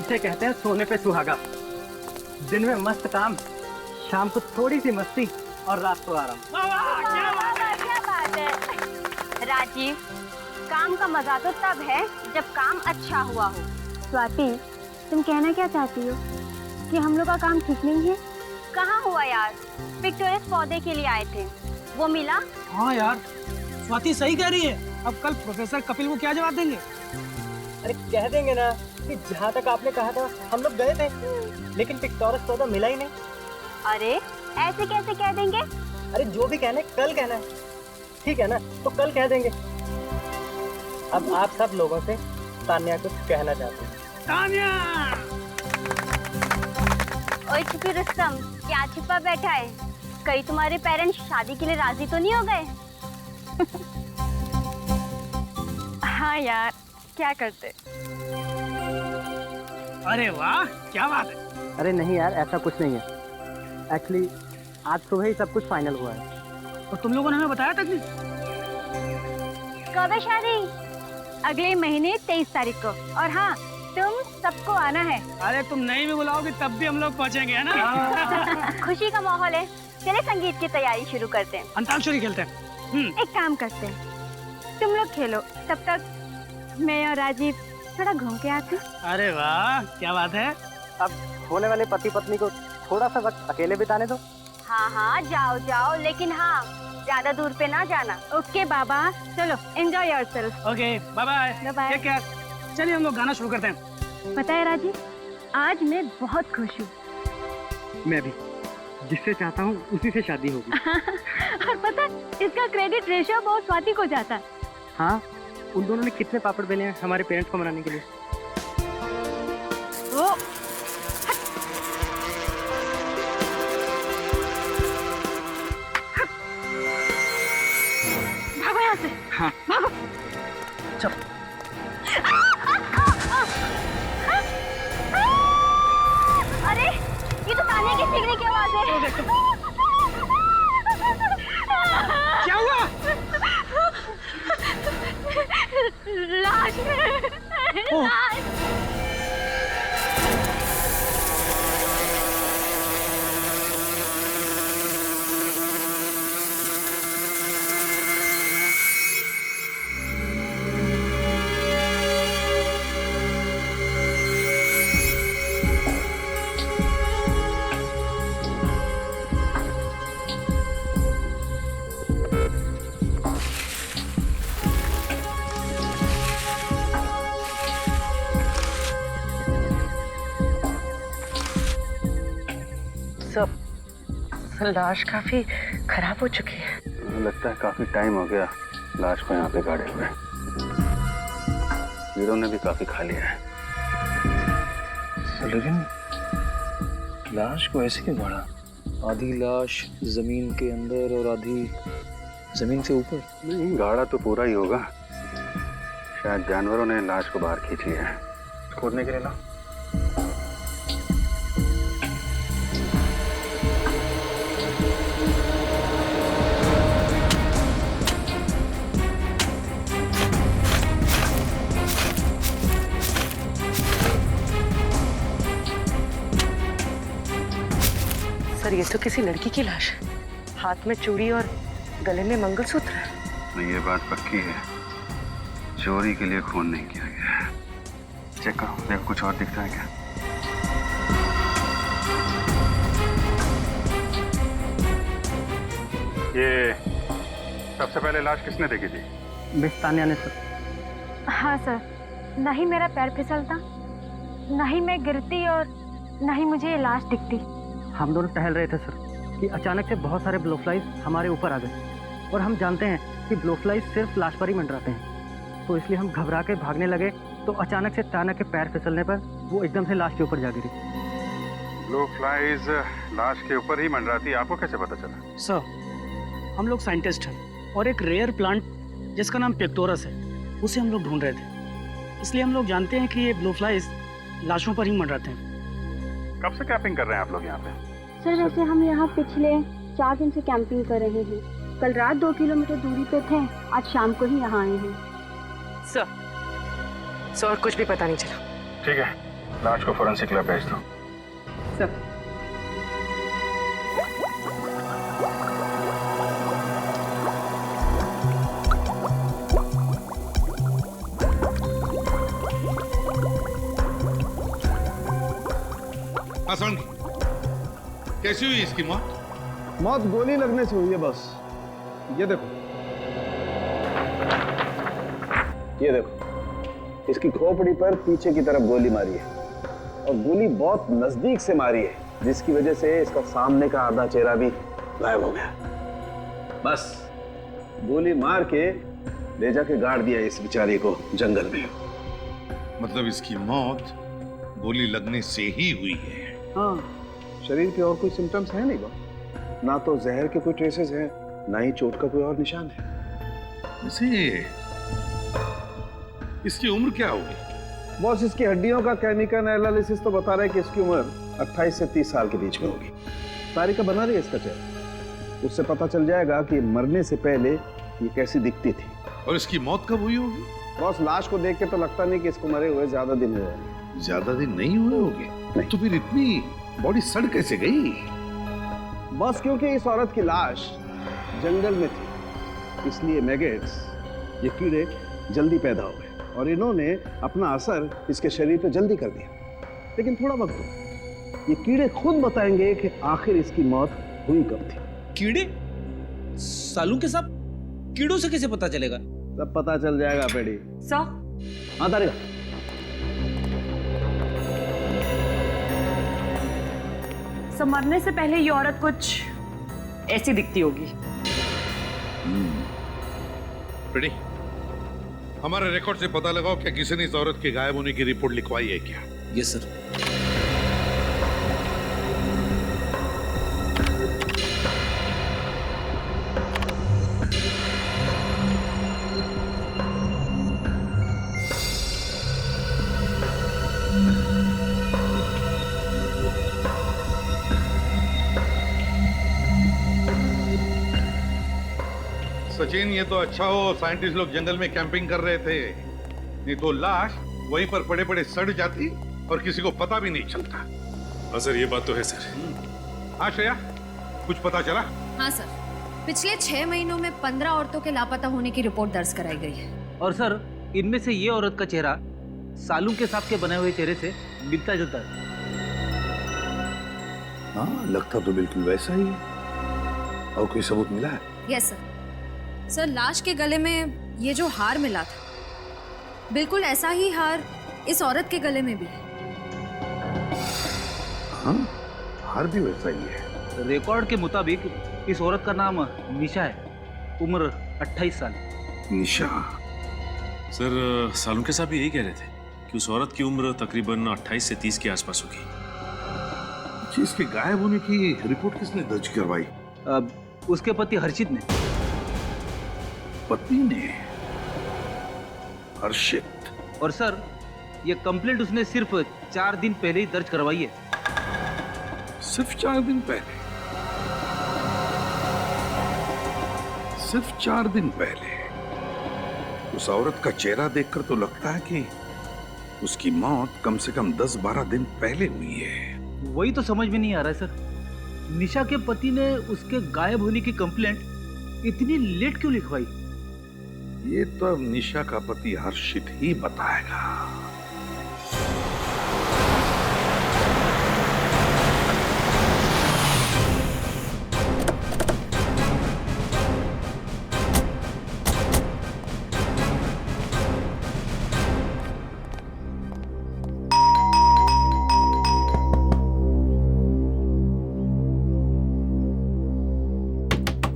इसे कहते हैं सोने पे सुहागा। दिन में मस्त काम, शाम को थोड़ी सी मस्ती और रात को आराम। क्या बात है राजीव, काम का मजा तो तब है जब काम अच्छा हुआ हो। स्वाति, तुम कहना क्या चाहती हो कि हम लोग का काम ठीक नहीं है? कहाँ हुआ यार, विक्टोरियस पौधे के लिए आए थे, वो मिला? हाँ यार, स्वाति सही कह रही है। अब कल प्रोफेसर कपिल को क्या जवाब देंगे? अरे कह देंगे ना कि जहाँ तक आपने कहा था हम लोग गए थे, लेकिन विक्टोरियस पौधा मिला ही नहीं। अरे ऐसे कैसे कह देंगे? अरे जो भी कहना है कल कहना है, ठीक है ना? तो कल कह देंगे। अब आप सब लोगों से तान्या कुछ कहना चाहते हैं। तान्या! ओए छुपी रुस्तम, क्या छिपा बैठा है? कहीं तुम्हारे पेरेंट्स शादी के लिए राजी तो नहीं हो गए? हाँ यार, क्या करते? अरे वाह, क्या बात है। अरे नहीं यार, ऐसा कुछ नहीं है। एक्चुअली आज सुबह ही सब कुछ फाइनल हुआ है। और तुम लोगों ने हमें बताया तक नहीं? कब है शादी? अगले महीने 23 तारीख को। और हाँ, तुम सबको आना है। अरे तुम नहीं भी बुलाओगे तब भी हम लोग पहुंचेंगे, है ना? खुशी का माहौल है, चले संगीत की तैयारी शुरू करते हैं। अंताक्षरी खेलते हैं। एक काम करते हैं, तुम लोग खेलो, तब तक मैं और राजीव थोड़ा घूम के आते हैं। अरे वाह, क्या बात है। अब होने वाले पति पत्नी को थोड़ा सा वक्त अकेले बिताने दो। हाँ हाँ, जाओ जाओ, लेकिन हाँ, ज्यादा दूर पे ना जाना। ओके बाबा, चलो enjoy yourself. Okay, bye bye. Bye bye. Take care. चलिए हम लोग गाना शुरू करते हैं। पता है राजीव, आज मैं बहुत खुश हूँ। मैं भी, जिससे चाहता हूँ उसी से शादी होगी। और पता है, इसका क्रेडिट ऋषभ और स्वाति को जाता है। हाँ, उन दोनों ने कितने पापड़ बेले हैं हमारे पेरेंट्स को मनाने के लिए। वो भागो यहाँ से। हाँ भागो। चल। अरे ये तो ताने की सीखने की आवाज है। क्या हुआ? लाश। लाश। लाश काफी खराब हो चुकी है। लगता है काफी टाइम हो गया लाश को यहाँ पे गाड़े हुए। हीरो ने भी काफी खा लिया है। लेकिन लाश को ऐसे क्यों गाड़ा? आधी लाश जमीन के अंदर और आधी जमीन से ऊपर। नहीं, गाड़ा तो पूरा ही होगा। शायद जानवरों ने लाश को बाहर खींच लिया है। खोदने के लिए ला। सर, ये तो किसी लड़की की लाश है। हाथ में चूड़ी और गले में मंगलसूत्र है। नहीं, ये बात पक्की है, चोरी के लिए खून नहीं किया गया है। चेक करो, देखो कुछ और दिखता है क्या। ये सबसे पहले लाश किसने देखी थी? मिस तान्या ने सर। हाँ सर, न ही मेरा पैर फिसलता, न ही मैं गिरती और न ही मुझे ये लाश दिखती। हम दोनों टहल रहे थे सर कि अचानक से बहुत सारे ब्लोफ्लाइज हमारे ऊपर आ गए, और हम जानते हैं कि ब्लोफ्लाइज सिर्फ लाश पर ही मंडराते हैं, तो इसलिए हम घबरा के भागने लगे। तो अचानक से तान्या के पैर फिसलने पर वो एकदम से लाश के ऊपर जा गिरी। ब्लू फ्लाइज लाश के ऊपर ही मंडराती, आपको कैसे पता चला? सर, हम लोग साइंटिस्ट हैं और एक रेयर प्लांट जिसका नाम पिक्टोरस है, उसे हम लोग ढूंढ रहे थे। इसलिए हम लोग जानते हैं कि ये ब्लू फ्लाइज लाशों पर ही मंडराते हैं। कब से कैंपिंग कर रहे हैं आप लोग यहाँ पे? सर, वैसे हम यहाँ पिछले 4 दिन से कैंपिंग कर रहे हैं। कल रात 2 किलोमीटर दूरी पे थे, आज शाम को ही यहाँ आए हैं। सर, कुछ भी पता नहीं चला। ठीक है, लाश को फोरेंसिक लैब भेज दो। सर आसान कैसी हुई इसकी मौत? मौत गोली लगने से हुई है बस। ये देखो, ये देखो, इसकी खोपड़ी पर पीछे की तरफ गोली मारी है और गोली बहुत नजदीक से मारी है, जिसकी वजह से इसका सामने का आधा चेहरा भी गायब हो गया। बस गोली मार के ले जाके गाड़ दिया इस बेचारे को जंगल में। मतलब इसकी मौत गोली लगने से ही हुई है। हाँ, शरीर पे और कोई सिम्टम्स है नहीं बॉस। ना तो जहर के कोई ट्रेसेस हैं, ना ही चोट का कोई और निशान है। वैसे इसकी उम्र क्या होगी? बॉस, इसकी हड्डियों का केमिकल एनालिसिस तो बता रहा है कि इसकी उम्र 28 से 30 साल के बीच में होगी। तारीख बना रही है इसका चेहरा, उससे पता चल जाएगा कि मरने से पहले ये कैसी दिखती थी। और इसकी मौत कब हुई होगी? बॉस, लाश को देख के तो लगता नहीं कि इसको मरे हुए ज्यादा दिन हुए हैं। ज्यादा दिन नहीं हुए होंगे। तो फिर इतनी बॉडी सड़ कैसे गई? बॉस, क्योंकि इस औरत की लाश जंगल में थी, इसलिए मैगेट्स, ये कीड़े जल्दी पैदा हो गए और इन्होंने अपना असर इसके शरीर पे जल्दी कर दिया। लेकिन थोड़ा वक्त दो, ये कीड़े खुद बताएंगे कि आखिर इसकी मौत हुई कब थी। कीड़े? सालू के साथ कीड़ों से कैसे पता चलेगा? सब पता चल जाएगा पेड़ी। सर हाँ तारिका, मरने से पहले ये औरत कुछ ऐसी दिखती होगी। रेडी? हमारे रिकॉर्ड से पता लगाओ क्या किसी ने इस औरत के गायब होने की रिपोर्ट लिखवाई है क्या? Yes sir. सचिन, ये तो अच्छा हो साइंटिस्ट लोग जंगल में कैंपिंग कर रहे थे, नहीं तो लाश वहीं पर पड़े पड़े सड़ जाती और किसी को पता भी नहीं चलता। हाँ सर, ये बात तो है सर। हाँ श्रेया, कुछ पता चला? हाँ सर, पिछले 6 महीनों में 15 औरतों के लापता होने की रिपोर्ट दर्ज कराई गई है। और सर, इनमें से ये औरत का चेहरा सालू के सांप के बने हुए चेहरे से मिलता जुलता है। हाँ, लगता तो बिल्कुल वैसा ही है। और कोई सबूत मिला है? Yes sir. सर, लाश के गले में ये जो हार मिला था, बिल्कुल ऐसा ही हार इस औरत के गले में भी है। हाँ, हार भी वैसा ही है। रिकॉर्ड के मुताबिक इस औरत का नाम निशा है, उम्र 28 साल। निशा? सर, सालू के साहब भी यही कह रहे थे कि उस औरत की उम्र तकरीबन 28 से 30 के आसपास होगी। इसके गायब होने की रिपोर्ट किसने दर्ज करवाई? उसके पति हर्षित ने। पत्नी ने? हर्षित? और सर, ये कंप्लेंट उसने सिर्फ 4 दिन पहले ही दर्ज करवाई है। सिर्फ 4 दिन पहले? सिर्फ 4 दिन पहले? उस औरत का चेहरा देखकर तो लगता है कि उसकी मौत कम से कम 10-12 दिन पहले हुई है। वही तो समझ में नहीं आ रहा है सर। निशा के पति ने उसके गायब होने की कंप्लेंट इतनी लेट क्यों लिखवाई? ये तो अब निशा का पति हर्षित ही बताएगा।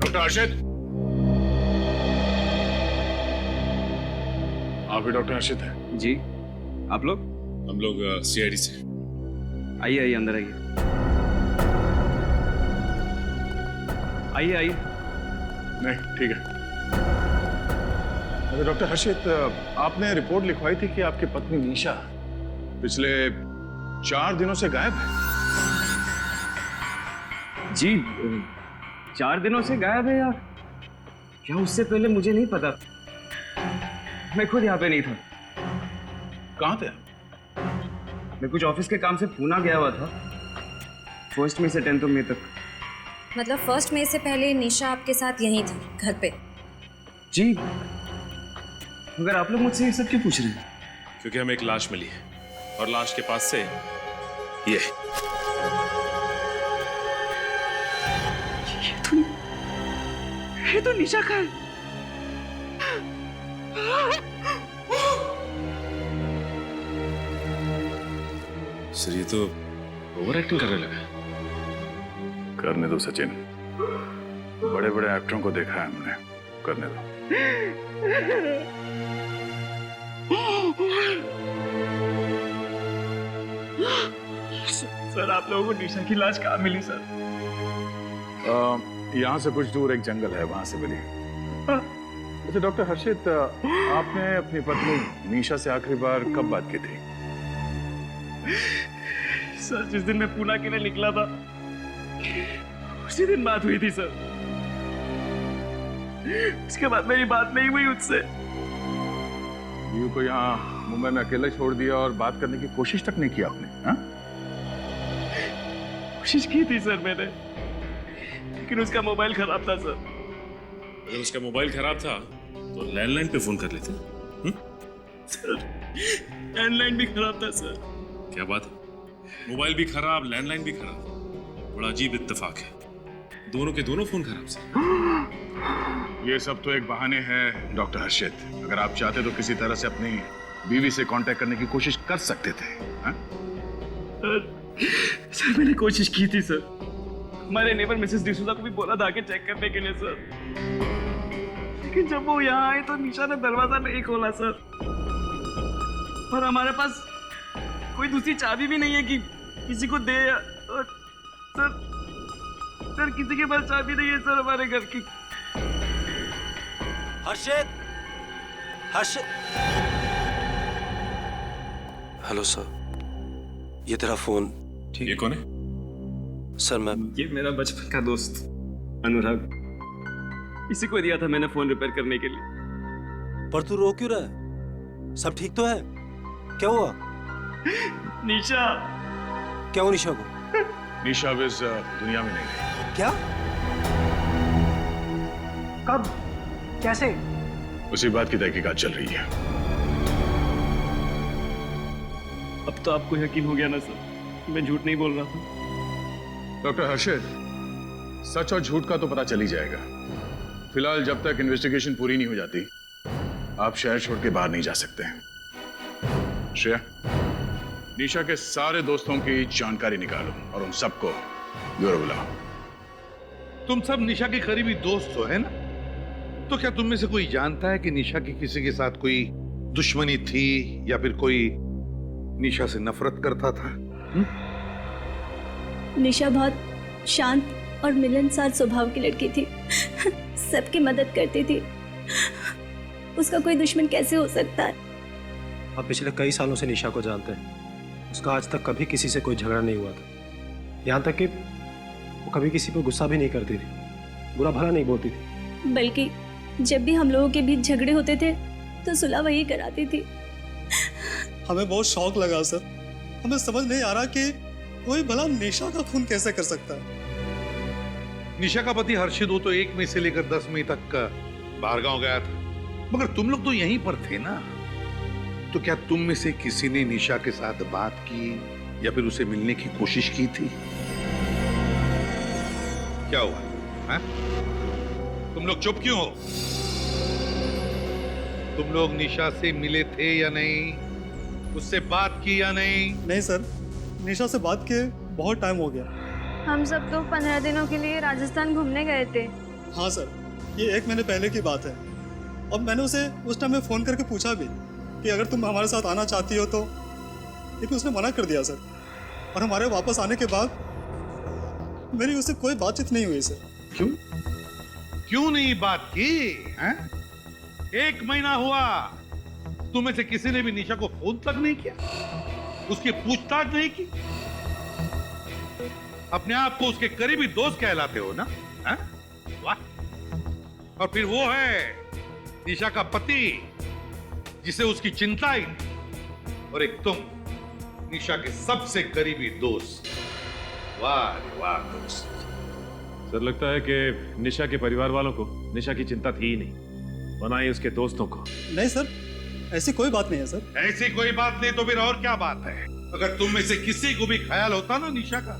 डॉक्टर हर्षित? आप भी डॉक्टर हर्षित है? जी, आप लोग? हम लोग सीआईडी से। आइए आइए, अंदर आइए। आइए आइए। नहीं, ठीक है। अरे डॉक्टर हर्षित, आपने रिपोर्ट लिखवाई थी कि आपकी पत्नी निशा पिछले 4 दिनों से गायब है। जी, 4 दिनों से गायब है यार? क्या उससे पहले मुझे नहीं पता, मैं खुद यहाँ पे नहीं था। कहाँ थे? मैं कुछ ऑफिस के काम से पूना गया हुआ था, 1 मई से 10 मई तक। मतलब 1 मई से पहले निशा आपके साथ यहीं थी घर पे? जी, मगर आप लोग मुझसे ये सब क्यों पूछ रहे हैं? क्योंकि हमें एक लाश मिली है और लाश के पास से ये तो निशा का है। सर ये तो ओवर एक्टिंग करने लगा। करने दो सचिन, बड़े बड़े एक्टरों को देखा है हमने, करने दो। सर आप लोगों को निशा की लाश कहाँ मिली सर? यहाँ से कुछ दूर एक जंगल है, वहां से मिली। अच्छा डॉक्टर हर्षित, आपने अपनी पत्नी निशा से आखिरी बार कब बात की थी? सर जिस दिन मैं पूना के लिए निकला था उसी दिन बात हुई थी सर। उसके बाद मेरी बात नहीं हुई उससे। यू को यहाँ मुंबई में अकेला छोड़ दिया और बात करने की कोशिश तक नहीं की आपने? हाँ? कोशिश की थी सर मैंने, लेकिन उसका मोबाइल खराब था सर। अगर उसका मोबाइल खराब था तो लैंडलाइन पे फोन कर लेते। सर लैंडलाइन भी खराब था सर। क्या बात है, मोबाइल भी खराब, लैंडलाइन भी खराब। बड़ा अजीब इत्तेफाक है, दोनों के दोनों फोन खराब से। ये सब तो एक बहाने हैं डॉक्टर हर्षित। अगर आप चाहते तो किसी तरह से अपनी बीवी से कांटेक्ट करने की कोशिश कर सकते थे। हाँ? सर मैंने कोशिश की थी सर। हमारे नेबर मिसेस डिसूजा को भी बोला था कि चेक करने के लिए सर, लेकिन जब वो यहाँ आए तो निशा ने दरवाजा नहीं खोला सर। और हमारे पास कोई दूसरी चाबी भी नहीं है कि किसी को दे। और सर किसी के पास चाबी नहीं है सर हमारे घर की। हर्षित, हेलो सर, ये तेरा फोन। ये कौन है? सर मैं, ये मेरा बचपन का दोस्त अनुराग, इसी को दिया था मैंने फोन रिपेयर करने के लिए। पर तू रो क्यों रहा है? सब ठीक तो है? क्या हुआ? निशा। क्या हुआ निशा को? निशा अब इस दुनिया में नहीं रही। क्या? कब, कैसे? उसी बात की तहकीकात चल रही है। अब तो आपको यकीन हो गया ना सर, मैं झूठ नहीं बोल रहा था। डॉक्टर हर्षित, सच और झूठ का तो पता चल ही जाएगा। फिलहाल जब तक इन्वेस्टिगेशन पूरी नहीं हो जाती आप शहर छोड़ के बाहर नहीं जा सकते हैं। श्रेया, निशा के सारे दोस्तों की जानकारी निकालो और उन सबको ब्यूरो बुलाओ। तुम सब निशा के करीबी दोस्त हो, है ना? तो क्या तुम में से कोई जानता है कि निशा की किसी के साथ कोई दुश्मनी थी या फिर कोई निशा से नफरत करता था? निशा बहुत शांत और मिलनसार स्वभाव की लड़की थी। सबकी मदद करती थी। उसका कोई दुश्मन कैसे हो सकता है? आप पिछले कई सालों से निशा को जानते हैं। उसका आज तक कभी किसी से कोई झगड़ा नहीं हुआ था। यहाँ तक कि वो कभी किसी पर गुस्सा भी नहीं करती थी, बुरा भला नहीं बोलती थी। बल्कि जब भी हम लोगों के बीच झगड़े होते थे तो सुलह वही कराती थी। हमें बहुत शौक लगा सर। हमें समझ नहीं आ रहा कि कोई भला निशा का खून कैसे कर सकता है। निशा का पति हर्षित वो तो 1 मई से लेकर 10 मई तक बाहर गांव गया था, मगर तुम लोग तो यहीं पर थे ना। तो क्या तुम में से किसी ने निशा के साथ बात की या फिर उसे मिलने की कोशिश की थी? क्या हुआ? है? तुम लोग चुप क्यों हो? तुम लोग निशा से मिले थे या नहीं? उससे बात की या नहीं? नहीं सर, निशा से बात किए बहुत टाइम हो गया। हम सब तो 15 दिनों के लिए राजस्थान घूमने गए थे। हाँ सर, ये 1 महीने पहले की बात है। और मैंने उसे उस टाइम में फ़ोन करके पूछा भी कि अगर तुम हमारे साथ आना चाहती हो तो, लेकिन उसने मना कर दिया सर। और हमारे वापस आने के बाद मेरी उससे कोई बातचीत नहीं हुई सर। क्यों नहीं बात की? हैं? 1 महीना हुआ, तुम्हें से किसी ने भी निशा को फोन तक नहीं किया, उसकी पूछताछ नहीं की। अपने आप को उसके करीबी दोस्त कहलाते हो ना? हैं? वाह! और फिर वो है निशा का पति जिसे उसकी चिंता ही नहीं। और एक तुम निशा के सबसे करीबी दोस्त। वाह रे वाह दोस्त। सर लगता है कि निशा के परिवार वालों को निशा की चिंता थी ही नहीं, बनाई उसके दोस्तों को। नहीं सर, ऐसी कोई बात नहीं है सर। ऐसी कोई बात नहीं तो फिर और क्या बात है? अगर तुम में से किसी को भी ख्याल होता ना निशा का,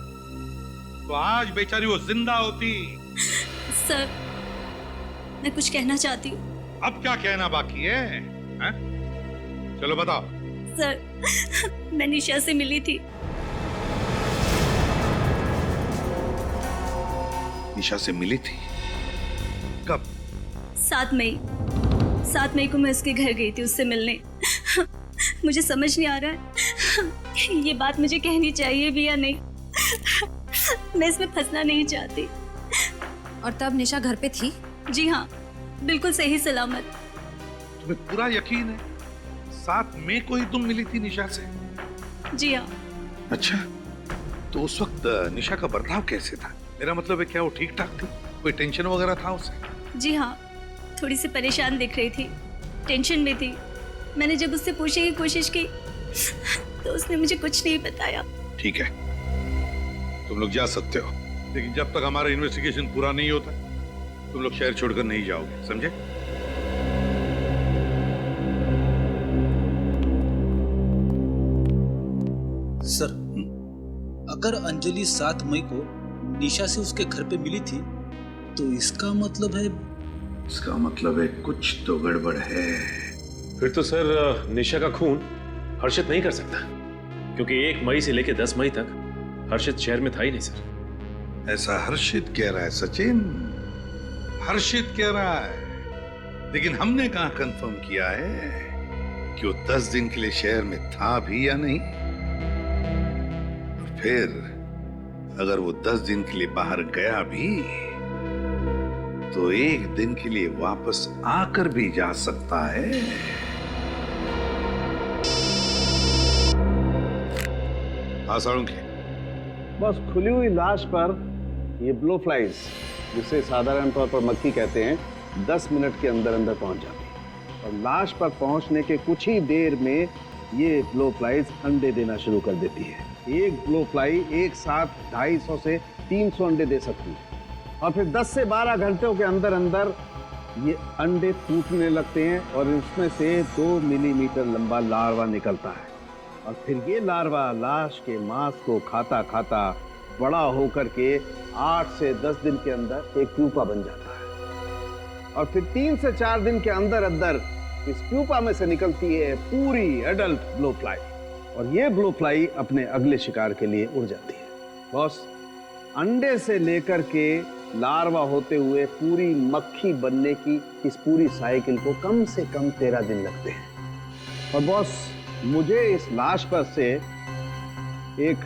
तो आज बेचारी वो जिंदा होती। सर, मैं कुछ कहना चाहती हूँ। अब क्या कहना बाकी है, हैं? चलो बताओ। सर, मैं निशा से मिली थी। निशा से मिली थी? कब? 7 मई को मैं उसके घर गई थी उससे मिलने। मुझे समझ नहीं आ रहा है ये बात मुझे कहनी चाहिए भी या नहीं। मैं इसमें फंसना नहीं चाहती। और तब निशा घर पे थी? जी हाँ, बिल्कुल सही सलामत। तुम्हें पूरा यकीन है 7 मई को ही तुम मिली थी निशा से? जी हाँ। अच्छा, तो उस वक्त निशा का बर्ताव कैसे था? मेरा मतलब है क्या वो ठीक ठाक थी? कोई टेंशन वगैरह था उसे? जी हाँ, थोड़ी सी परेशान दिख रही थी, टेंशन में थी। मैंने जब उससे पूछने की कोशिश की तो उसने मुझे कुछ नहीं बताया। ठीक है, तुम लोग जा सकते हो, लेकिन जब तक हमारा इन्वेस्टिगेशन पूरा नहीं होता तुम लोग शहर छोड़कर नहीं जाओगे, समझे? सर, अगर अंजलि 7 मई को निशा से उसके घर पे मिली थी तो इसका मतलब है कुछ तो गड़बड़ है। फिर तो सर निशा का खून हर्षित नहीं कर सकता, क्योंकि 1 मई से लेकर 10 मई तक हर्षित शहर में था ही नहीं सर। ऐसा हर्षित कह रहा है सचिन, हर्षित कह रहा है, लेकिन हमने कहाँ कंफर्म किया है कि वो 10 दिन के लिए शहर में था भी या नहीं। और फिर अगर वो 10 दिन के लिए बाहर गया भी तो 1 दिन के लिए वापस आकर भी जा सकता है। हाँ साळुंखे, बस खुली हुई लाश पर ये ब्लो फ्लाइज, जिसे साधारण तौर पर मक्खी कहते हैं, 10 मिनट के अंदर अंदर पहुंच जाती है और लाश पर पहुंचने के कुछ ही देर में ये ब्लो फ्लाइज अंडे देना शुरू कर देती है। एक ब्लो फ्लाई एक साथ 250 से 300 अंडे दे सकती है और फिर 10 से 12 घंटों के अंदर अंदर ये अंडे फूटने लगते हैं और इसमें से 2 मिलीमीटर लंबा लार्वा निकलता है और फिर ये लार्वा लाश के मांस को खाता खाता बड़ा होकर के 8 से 10 दिन के अंदर एक प्यूपा बन जाता है और फिर 3 से 4 दिन के अंदर अंदर इस प्यूपा में से निकलती है पूरी एडल्ट ब्लो फ्लाई और ये ब्लो फ्लाई अपने अगले शिकार के लिए उड़ जाती है। बॉस, अंडे से लेकर के लार्वा होते हुए पूरी मक्खी बनने की इस पूरी साइकिल को कम से कम 13 दिन लगते हैं। और बॉस, मुझे इस लाश पर से एक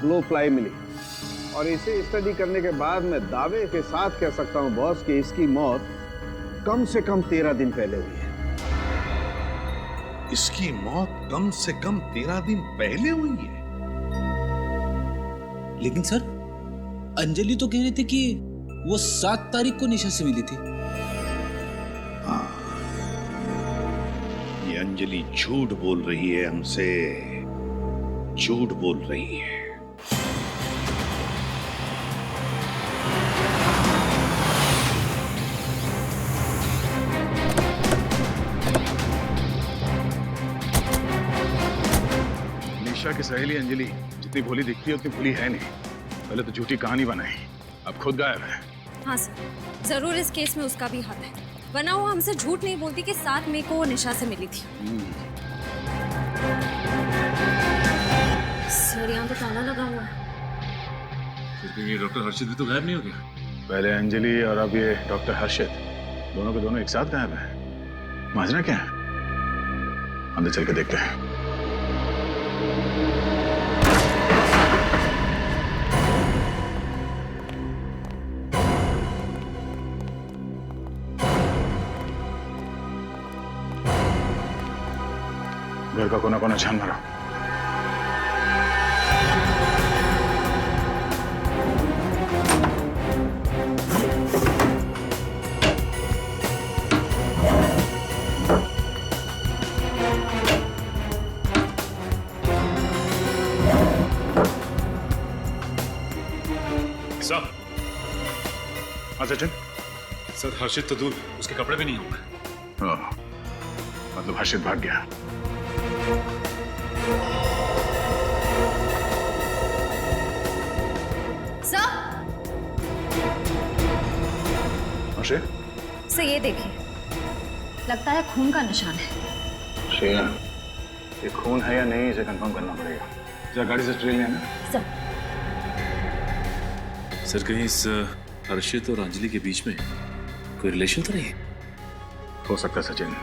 ब्लो फ्लाई मिली और इसे स्टडी करने के बाद मैं दावे के साथ कह सकता हूं बॉस कि इसकी मौत कम से कम 13 दिन पहले हुई है। इसकी मौत कम से कम 13 दिन पहले हुई है? लेकिन सर, अंजलि तो कह रही थी कि वो 7 तारीख को निशा से मिली थी। हाँ, ये अंजलि झूठ बोल रही है हमसे, झूठ बोल रही है। निशा की सहेली अंजलि जितनी भोली दिखती है उतनी भोली है नहीं। पहले तो झूठी कहानी बनाई, अब खुद गायब है। हाँ सर, जरूर इस केस में उसका भी हाथ है, वरना वो हमसे झूठ नहीं बोलती कि 7 मई को वो निशा से मिली थी। सर, यहाँ तो ताला लगा हुआ है। फिर ये डॉक्टर हर्षित भी तो गायब नहीं हो गया? पहले अंजलि और अब ये डॉक्टर हर्षित, दोनों के दोनों एक साथ गायब है। माजरा क्या है? अंदर चल के देखते हैं। घर का कोना कोना छान मारो। सर। हाँ सचिन। सर हर्षित तो दूर, उसके कपड़े भी नहीं होंगे। हाँ, मतलब हर्षित भाग गया। सर हर्षित? सर ये देखिए, लगता है खून का निशान है। श्रेया, ये खून है या नहीं इसे कंफर्म करना पड़ेगा। जरा गाड़ी से ट्रेन लेना। सर कहीं इस हर्षित और अंजलि के बीच में कोई रिलेशन तो नहीं? हो सकता है सचिन।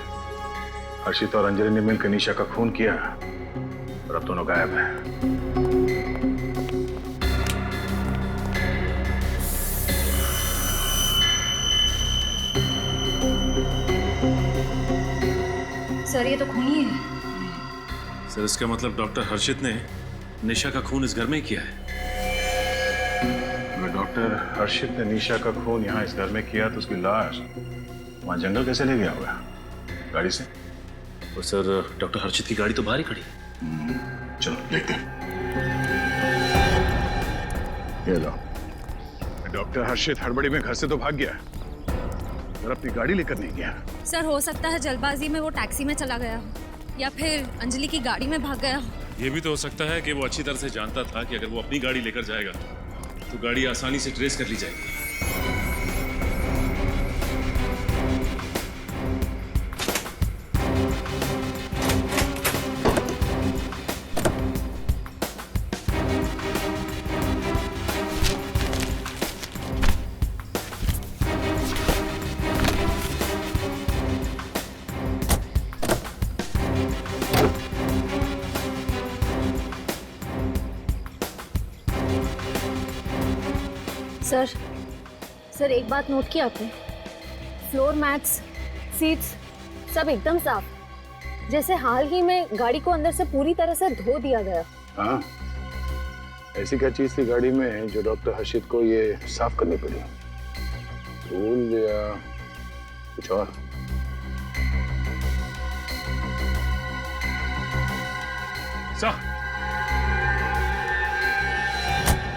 हर्षित और अंजलि ने मिलकर निशा का खून किया और अब दोनों गायब हैं। सर ये तो खून ही है। सर इसका मतलब डॉक्टर हर्षित ने निशा का खून इस घर में ही किया है। अगर डॉक्टर हर्षित ने निशा का खून यहाँ इस घर में किया तो उसकी लाश वहां जंगल कैसे ले गया होगा? गाड़ी से? और सर डॉक्टर हर्षित की गाड़ी तो बाहर ही खड़ी। चलो देखते हैं। ये लो, डॉक्टर हर्षित हड़बड़ी में घर से तो भाग गया और अपनी गाड़ी लेकर नहीं गया। सर हो सकता है जल्दबाजी में वो टैक्सी में चला गया हो या फिर अंजलि की गाड़ी में भाग गया हो। ये भी तो हो सकता है कि वो अच्छी तरह से जानता था कि अगर वो अपनी गाड़ी लेकर जाएगा तो गाड़ी आसानी से ट्रेस कर ली जाएगी। सर एक बात नोट की आपने? फ्लोर मैट्स, सीट्स सब एकदम साफ, जैसे हाल ही में गाड़ी को अंदर से पूरी तरह से धो दिया गया। हाँ, ऐसी क्या चीज थी गाड़ी में जो डॉक्टर हर्षित को ये साफ करनी पड़ी? धूल या कुछ और?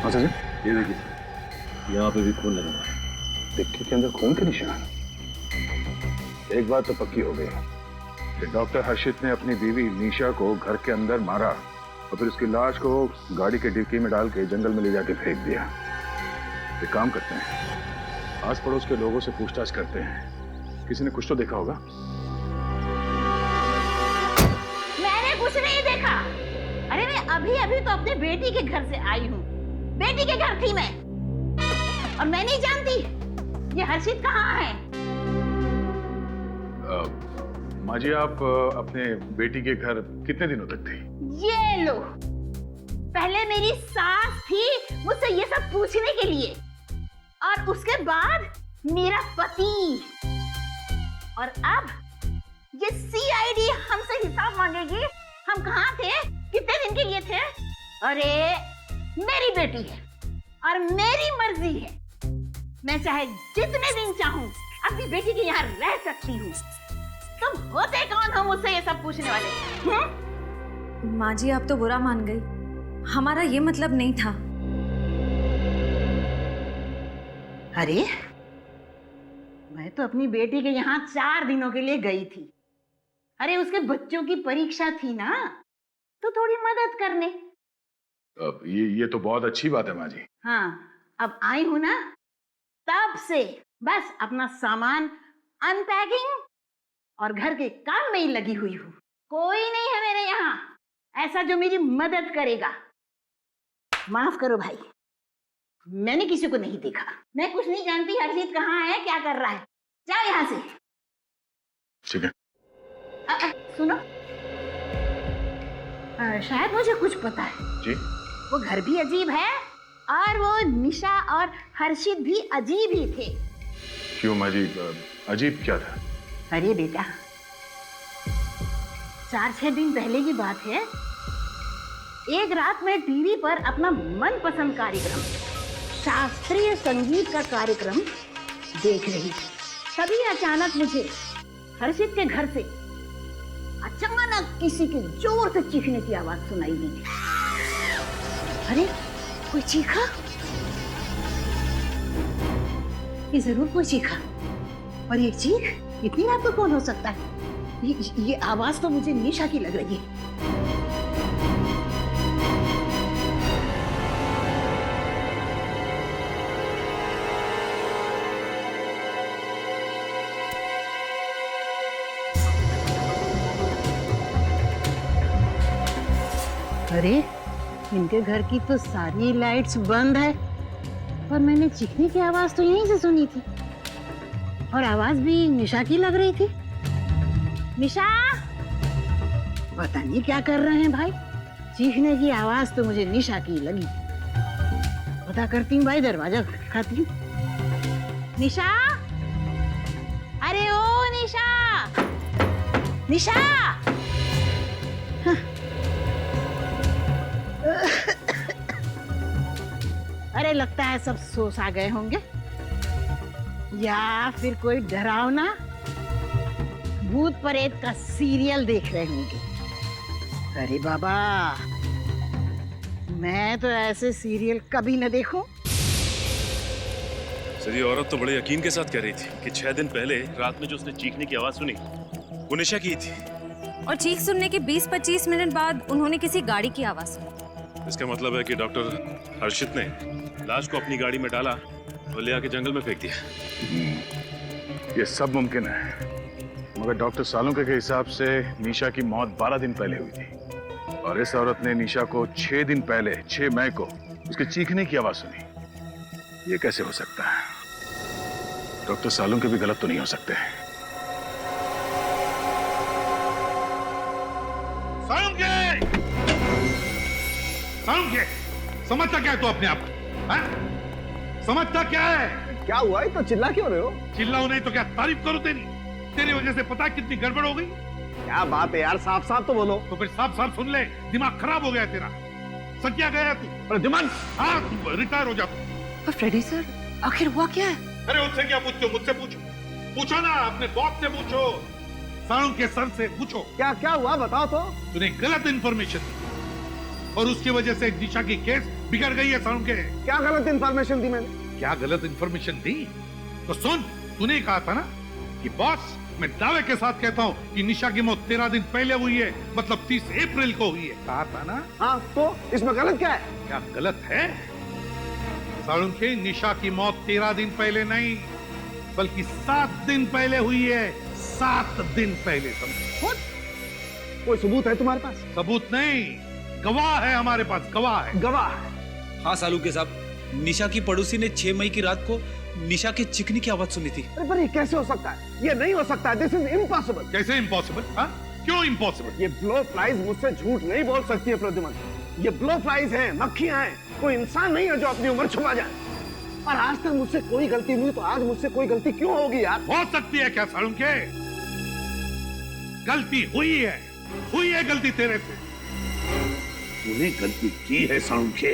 हाँ सर, ये देखिए, यहाँ पे भी खून लगा हुआ है। टिक्की के अंदर खून के निशान। एक बात तो पक्की हो गई कि डॉक्टर हर्षित ने अपनी बीवी निशा को घर के अंदर मारा और फिर उसकी लाश को गाड़ी के डिक्की में डाल के जंगल में ले जाके फेंक दिया। एक काम करते हैं, आस पड़ोस के लोगों से पूछताछ करते हैं, किसी ने कुछ तो देखा होगा। मैंने कुछ नहीं देखा। अरे मैं अभी तो अपने बेटी के घर से आई हूँ। बेटी के घर थी मैं, और मैं नहीं जानती ये हर्षित कहाँ है। माँ जी, आप अपने बेटी के घर कितने दिनों तक थी? ये लो, पहले मेरी सास थी मुझसे ये सब पूछने के लिए, और उसके बाद मेरा पति, और अब ये सीआईडी हमसे हिसाब मांगेगी। हम कहाँ थे, कितने दिन के लिए थे? अरे मेरी बेटी है और मेरी मर्जी है, मैं चाहे जितने दिन चाहूं अपनी बेटी के यहाँ रह सकती हूँ। तुम होते कौन हो मुझसे ये सब पूछने वाले? माँ जी आप तो बुरा मान गई, हमारा ये मतलब नहीं था। अरे मैं तो अपनी बेटी के यहाँ 4 दिनों के लिए गई थी। अरे उसके बच्चों की परीक्षा थी ना, तो थोड़ी मदद करने। अब ये तो बहुत अच्छी बात है माँ जी। हाँ, अब आई हूं ना, तब से बस अपना सामान अनपैकिंग और घर के काम में ही लगी हुई हूँ। कोई नहीं है मेरे यहाँ ऐसा जो मेरी मदद करेगा। माफ करो भाई, मैंने किसी को नहीं देखा, मैं कुछ नहीं जानती हर्षित कहाँ है, क्या कर रहा है। जाओ यहाँ से। ठीक है। सुनो, शायद मुझे कुछ पता है जी। वो घर भी अजीब है और वो निशा और हर्षित भी अजीब ही थे। क्यों माँ जी, अजीब क्या था? अरे बेटा, 4-6 दिन पहले की बात है, एक रात में टीवी पर अपना मनपसंद कार्यक्रम, शास्त्रीय संगीत का कार्यक्रम देख रही थी। तभी अचानक मुझे हर्षित के घर से अचानक किसी के जोर से चीखने की आवाज सुनाई दी। अरे कोई चीखा? कि जरूर कोई चीखा, और ये चीख इतनी रात को कौन हो सकता है? ये आवाज तो मुझे निशा की लग रही है। अरे इनके घर की तो सारी लाइट्स बंद है, और मैंने चीखने की आवाज तो यहीं से सुनी थी, और आवाज भी निशा की लग रही थी। निशा, पता नहीं क्या कर रहे हैं भाई, चीखने की आवाज तो मुझे निशा की लगी। पता करती हूँ भाई, दरवाजा खटखटाती हूँ। निशा, अरे ओ निशा, निशा। हाँ। अरे लगता है सब सो सा गए होंगे, या फिर कोई डरावना भूत प्रेत का सीरियल देख रहे होंगे। अरे बाबा, मैं तो ऐसे सीरियल कभी न देखूं। सर, ये औरत तो बड़े यकीन के साथ कह रही थी कि 6 दिन पहले रात में जो उसने चीखने की आवाज सुनी वो निशा की थी, और चीख सुनने के 20-25 मिनट बाद उन्होंने किसी गाड़ी की आवाज सुनी। इसका मतलब है कि डॉक्टर हर्षित ने लाश को अपनी गाड़ी में डाला और ले आके जंगल में फेंक दिया। ये सब मुमकिन है, मगर डॉक्टर सालुंके के हिसाब से निशा की मौत 12 दिन पहले हुई थी, और इस औरत ने निशा को 6 दिन पहले 6 मई को उसके चीखने की आवाज सुनी। ये कैसे हो सकता है? डॉक्टर सालुंके भी गलत तो नहीं हो सकते। सालुंके, समझता क्या है तू अपने आप को? समझता क्या है? क्या हुआ है? तो चिल्ला क्यों रहे हो? चिल्लाओ नहीं तो क्या तारीफ करूं तेरी? तेरी वजह से पता कितनी गड़बड़ हो गई। क्या बात है यार, साफ साफ तो बोलो। तो फिर साफ साफ सुन ले, दिमाग खराब हो गया तेरा। सकिया गया तू। अरे दिमाग, हाँ, तू रिटायर हो जा तू। फ्रेडी सर, आखिर हुआ क्या है? अरे उससे क्या पूछते हो? मुझसे पूछो। पूछो ना, अपने बॉस से पूछो, सालुंके सर से पूछो। क्या क्या हुआ बताओ तो। तूने गलत इंफॉर्मेशन दी और उसकी वजह से निशा की केस बिगड़ गई है। सालुंके, क्या गलत इंफॉर्मेशन दी मैंने? क्या गलत इंफॉर्मेशन दी? तो सुन, तूने कहा था ना कि बॉस, मैं दावे के साथ कहता हूँ कि निशा की मौत 13 दिन पहले हुई है, मतलब 30 अप्रैल को हुई है। कहा था ना? हाँ, तो इसमें गलत क्या है? क्या गलत है? सालुंके, निशा की मौत 13 दिन पहले नहीं, बल्कि 7 दिन पहले हुई है। 7 दिन पहले। समझो? कोई सबूत है तुम्हारे पास? सबूत नहीं, गवाह है हमारे पास। गवाह है। गवाह? हाँ सालुंके साहब, निशा की पड़ोसी ने 6 मई की रात को निशा के चीखने की आवाज सुनी थी। अरे पर ये कैसे हो सकता है? ये नहीं हो सकता है। This is impossible. कैसे इम्पॉसिबल? हाँ, क्यों इम्पॉसिबल? ये ब्लो फ्लाइज मुझसे झूठ नहीं बोल सकती है प्रद्युमन। ये ब्लो फ्लाइज हैं, मक्खियां हैं, कोई इंसान नहीं है जो अपनी उम्र छुपा जाए। और आज तक मुझसे कोई गलती हुई, तो आज मुझसे कोई गलती क्यों होगी यार? हो सकती है क्या सालुंके? गलती हुई है गलती तेरे से। तूने गलती की है सालुंके।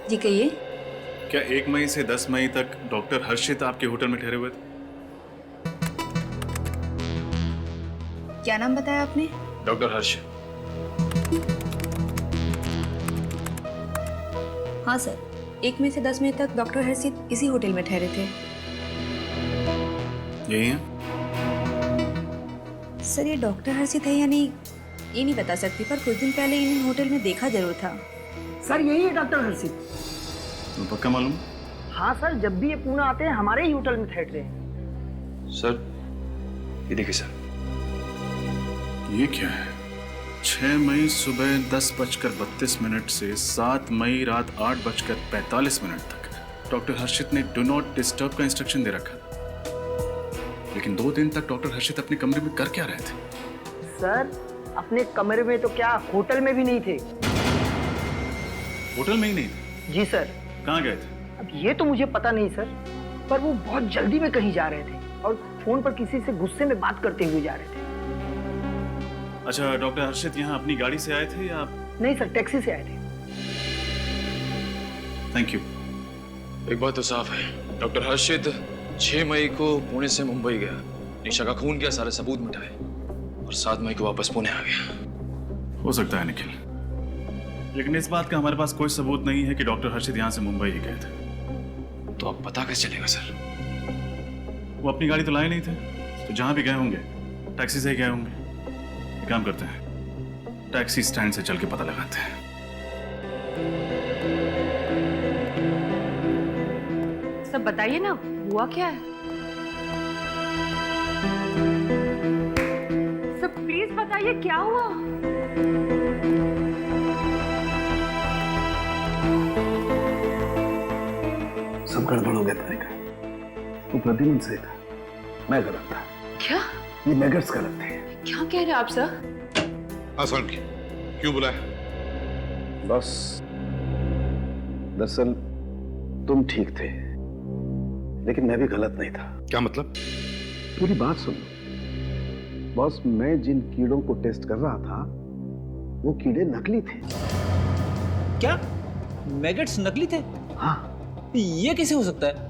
जी कहिए। क्या 1 मई से 10 मई तक डॉक्टर हर्षित आपके होटल में ठहरे हुए थे? क्या नाम बताया आपने? डॉक्टर हर्ष। हाँ सर, 1 मई से 10 मई तक डॉक्टर हर्षित इसी होटल में ठहरे थे। यही है? सर, ये डॉक्टर हर्षित है या नहीं ये नहीं बता सकती, पर कुछ दिन पहले इन्हें होटल में देखा जरूर था। सर यही है डॉक्टर हर्षित। तो पक्का मालूम? हाँ सर, जब भी ये पुणे आते हैं हमारे ही होटल में ठहरते हैं। सर ये देखिए सर, ये क्या है? 6 मई सुबह 10:32 से 7 मई रात 8:45 तक डॉक्टर हर्षित ने डू नॉट डिस्टर्ब का इंस्ट्रक्शन दे रखा। लेकिन 2 दिन तक डॉक्टर हर्षित अपने कमरे में कर क्या रहे थे? सर अपने कमरे में तो क्या, होटल में भी नहीं थे। होटल में ही नहीं थे? जी सर। कहाँ गए थे? अब ये तो मुझे पता नहीं सर, पर वो बहुत जल्दी में कहीं जा रहे थे और फोन पर किसी से गुस्से में बात करते हुए जा रहे थे। अच्छा, डॉक्टर हर्षित यहाँ अपनी गाड़ी से आए थे या? नहीं सर, टैक्सी से आए थे। Thank you. एक बात तो साफ है, डॉक्टर हर्षित 6 मई को पुणे से मुंबई गया, निशा का खून किया, सारे सबूत मिटाए और 7 मई को वापस पुणे आ गया। हो सकता है निखिल, लेकिन इस बात का हमारे पास कोई सबूत नहीं है कि डॉक्टर हर्षित यहाँ से मुंबई ही गए थे। तो अब पता कैसे चलेगा सर? वो अपनी गाड़ी तो लाए नहीं थे, तो जहां भी गए होंगे टैक्सी से ही गए होंगे। एक काम करते हैं, टैक्सी स्टैंड से चल के पता लगाते हैं। सब बताइए ना, हुआ क्या है? सब प्लीज बताइए क्या हुआ? सब गड़बड़ हो गया था। वो प्रद्युम्न से था, मैं गलत था। क्या? ये मैगट्स गलत थे। क्या कह रहे हैं आप सर? आसान की क्यों बुलाया? बॉस, दरअसल तुम ठीक थे, लेकिन मैं भी गलत नहीं था। क्या मतलब? पूरी बात सुनो बॉस। मैं जिन कीड़ों को टेस्ट कर रहा था वो कीड़े नकली थे। क्या मैगट्स नकली थे? हाँ। ये कैसे हो सकता है?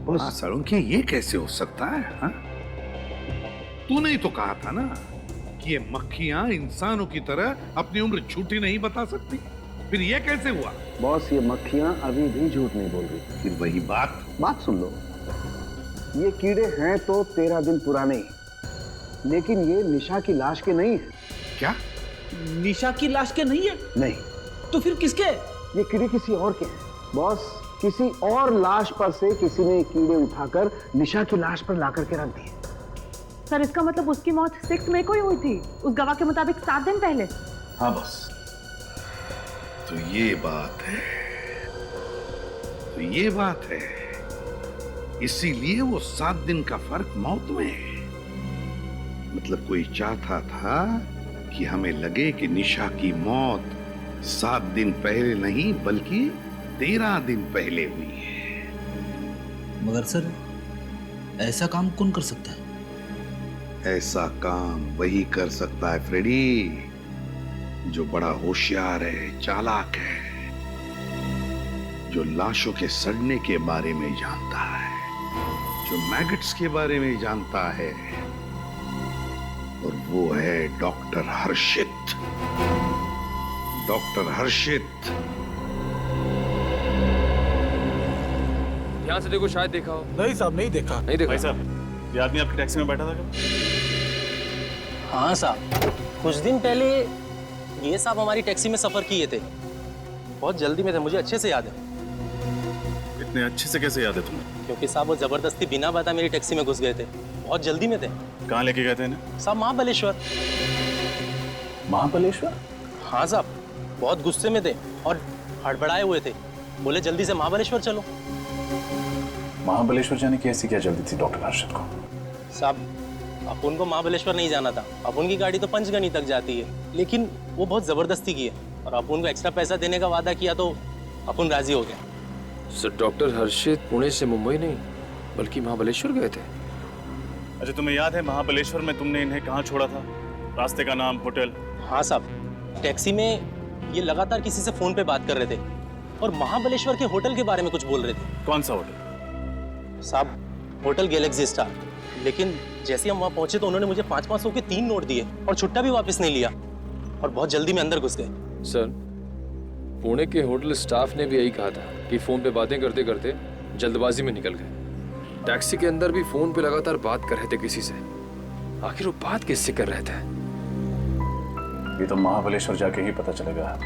बॉस सालुंकी, ये कैसे हो सकता है? हाँ? तूने ही तो कहा था ना कि ये मक्खियां इंसानों की तरह अपनी उम्र झूठी नहीं बता सकती। फिर ये कैसे हुआ? बॉस, ये मक्खियां अभी भी झूठ नहीं बोल रही। फिर वही बात सुन लो। ये कीड़े हैं तो 13 दिन पुराने, लेकिन ये निशा की लाश के नहीं है। क्या? निशा की लाश के नहीं है? नहीं। तो फिर किसके? ये कीड़े किसी और के हैं बॉस। किसी और लाश पर से किसी ने कीड़े उठाकर निशा की लाश पर लाकर के रख दिए। सर इसका मतलब उसकी मौत 6 मई को ही हुई थी, उस गवाह के मुताबिक 7 दिन पहले। हाँ बॉस। तो ये बात है। इसीलिए वो 7 दिन का फर्क मौत में है। मतलब कोई चाहता था कि हमें लगे कि निशा की मौत 7 दिन पहले नहीं बल्कि 13 दिन पहले हुई है। मगर सर ऐसा काम कौन कर सकता है? ऐसा काम वही कर सकता है फ्रेडी, जो बड़ा होशियार है, चालाक है, जो लाशों के सड़ने के बारे में जानता है, जो मैगट्स के बारे में जानता है, और वो है डॉक्टर हर्षित। डॉक्टर हर्षित। ध्यान से देखो, शायद देखा हो। नहीं साहब, नहीं देखा। नहीं देखा? भाई साहब, ये आदमी आपकी टैक्सी में बैठा था क्या? हाँ साहब, कुछ दिन पहले ये साहब हमारी टैक्सी में सफर किए थे। बहुत जल्दी में थे, मुझे अच्छे से याद है। इतने अच्छे से कैसे याद है तुम्हें? क्योंकि साहब वो जबरदस्ती बिना बताए मेरी टैक्सी में घुस गए थे। बहुत जल्दी में थे। कहाँ लेके गए थे इन्हें? साहब महाबलेश्वर। महाबलेश्वर? हाँ साहब, बहुत गुस्से में थे और हड़बड़ाए हुए थे। बोले जल्दी से महाबलेश्वर चलो। महाबलेश्वर जाने की ऐसी क्या जल्दी थी डॉक्टर हर्षित को? साहब अपुन को महाबलेश्वर नहीं जाना था। अपुन की गाड़ी तो पंचगनी तक जाती है, लेकिन वो बहुत जबरदस्ती की है और अपुन को एक्स्ट्रा पैसा देने का वादा किया तो अपुन राजी हो गया। सर डॉक्टर हर्षित पुणे से मुंबई नहीं बल्कि महाबलेश्वर गए थे। अच्छा, तुम्हें याद है महाबलेश्वर में तुमने इन्हें कहाँ छोड़ा था? रास्ते का नाम, होटल? हाँ साहब, टैक्सी में ये लगातार किसी से फोन पे बात कर रहे थे और महाबलेश्वर के होटल के बारे में कुछ बोल रहे थे। कौन सा होटल? साहब होटल गैलेक्सी स्टार। लेकिन जैसे हम वहाँ पहुंचे तो उन्होंने मुझे 500-500 के 3 नोट दिए और छुट्टा भी वापस नहीं लिया और बहुत जल्दी में अंदर घुस गए। सर पुणे के होटल स्टाफ ने भी यही कहा था कि फोन पे बातें करते करते जल्दबाजी में निकल गए। टैक्सी के अंदर भी फोन पे लगातार बात कर रहे थे किसी से। आखिर वो बात किससे कर रहे थे? ये तो महाबलेश्वर जाके ही पता चलेगा।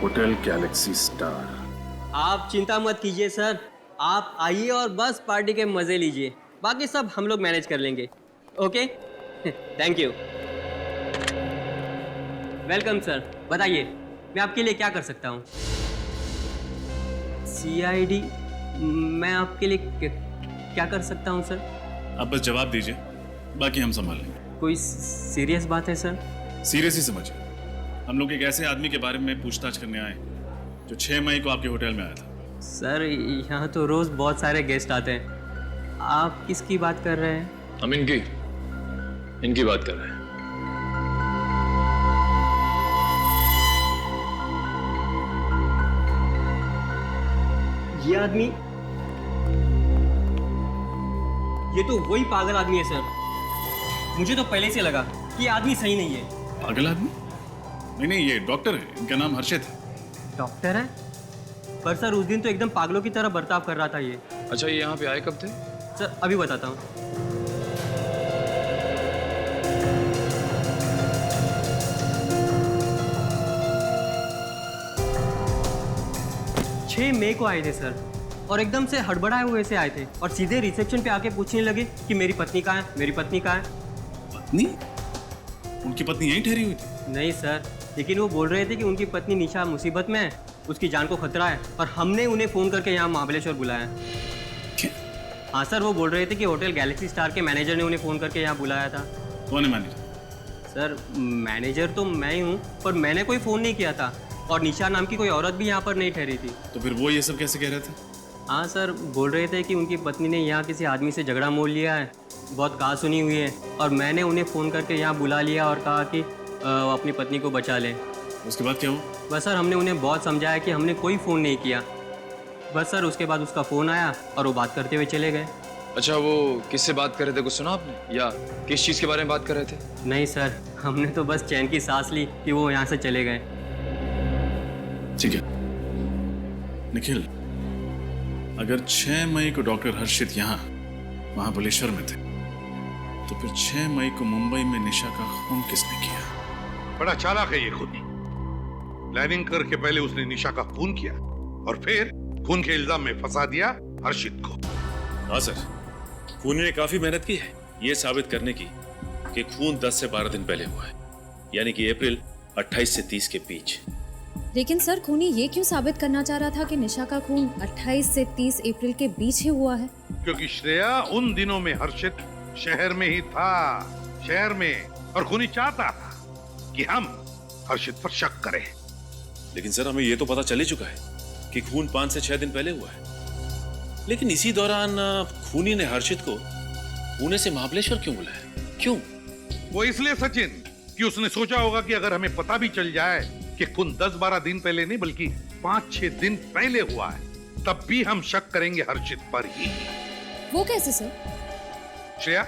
Hotel Galaxy star. आप चिंता मत कीजिए सर, आप आइए और बस पार्टी के मजे लीजिए। बाकी सब हम लोग मैनेज कर लेंगे। Okay, thank you. Welcome sir. बताइए मैं आपके लिए क्या कर सकता हूँ? CID मैं आपके लिए क्या कर सकता हूँ सर? आप बस जवाब दीजिए, बाकी हम संभाल लेंगे। कोई सीरियस बात है सर? सीरियस ही समझिए। हम लोग एक ऐसे आदमी के बारे में पूछताछ करने आए जो 6 मई को आपके होटल में आया था। सर यहाँ तो रोज बहुत सारे गेस्ट आते हैं। आप किसकी बात कर रहे हैं? हम इनकी बात कर रहे हैं। ये आदमी, ये तो वही पागल आदमी है सर। मुझे तो पहले से लगा कि ये आदमी सही नहीं है। पागल आदमी? नहीं, ये डॉक्टर है, इनका नाम हर्षित है। डॉक्टर है? पर सर उस दिन तो एकदम पागलों की तरह बर्ताव कर रहा था ये। अच्छा, ये यहाँ पे आए कब थे? सर अभी बताता हूँ। 6 मई को आए थे सर, और एकदम से हड़बड़ाए हुए से आए थे और सीधे रिसेप्शन पे आके पूछने लगे कि मेरी पत्नी कहाँ है, मेरी पत्नी कहाँ है। पत्नी? उनकी पत्नी यहीं ठहरी हुई थी? नहीं सर, लेकिन वो बोल रहे थे कि उनकी पत्नी निशा मुसीबत में है, उसकी जान को खतरा है, और हमने उन्हें फ़ोन करके यहाँ महाबलेश्वर बुलाया। हाँ सर, वो बोल रहे थे कि होटल गैलेक्सी स्टार के मैनेजर ने उन्हें फ़ोन करके यहाँ बुलाया था। कौन है मैनेजर? सर मैनेजर तो मैं ही हूँ, पर मैंने कोई फ़ोन नहीं किया था, और निशा नाम की कोई औरत भी यहाँ पर नहीं ठहरी थी। तो फिर वो ये सब कैसे कह रहे थे? हाँ सर, बोल रहे थे कि उनकी पत्नी ने यहाँ किसी आदमी से झगड़ा मोल लिया है, बहुत कहा सुनी हुई है, और मैंने उन्हें फ़ोन करके यहाँ बुला लिया और कहा कि वो अपनी पत्नी को बचा लें। उसके बाद क्या हुआ? बस सर, हमने उन्हें बहुत समझाया कि हमने कोई फ़ोन नहीं किया। बस सर, उसके बाद उसका फ़ोन आया और वो बात करते हुए चले गए। अच्छा, वो किससे बात कर रहे थे, कुछ सुना आपने, या किस चीज़ के बारे में बात कर रहे थे? नहीं सर, हमने तो बस चैन की सांस ली कि वो यहाँ से चले गए। ठीक है निखिल, अगर 6 मई को डॉक्टर हर्षित यहाँ महाबलेश्वर में थे, तो फिर 6 मई को मुंबई में निशा का खून किसने किया? बड़ा चालाक है ये खूनी। प्लानिंग करके पहले उसने निशा का खून किया और फिर खून के इल्जाम में फंसा दिया हर्षित को। हाँ सर, खूनी ने काफी मेहनत की है ये साबित करने की कि खून 10 से 12 दिन पहले हुआ है, यानी कि अप्रैल 28 से 30 के बीच। लेकिन सर, खूनी ये क्यों साबित करना चाह रहा था कि निशा का खून 28 से 30 अप्रैल के बीच ही हुआ है? क्योंकि श्रेया उन दिनों में हर्षित शहर में ही था, शहर में, और खूनी चाहता था कि हम हर्षित पर शक करें। लेकिन सर, हमें ये तो पता चल ही चुका है कि खून 5 से 6 दिन पहले हुआ है। लेकिन इसी दौरान खूनी ने हर्षित को पुणे से महाबलेश्वर क्यों बुलाया? क्यों? वो इसलिए सचिन कि उसने सोचा होगा कि अगर हमें पता भी चल जाए कि खून 10-12 दिन पहले नहीं बल्कि 5-6 दिन पहले हुआ है, तब भी हम शक करेंगे हर्षित पर ही। वो कैसे सर? श्रेया,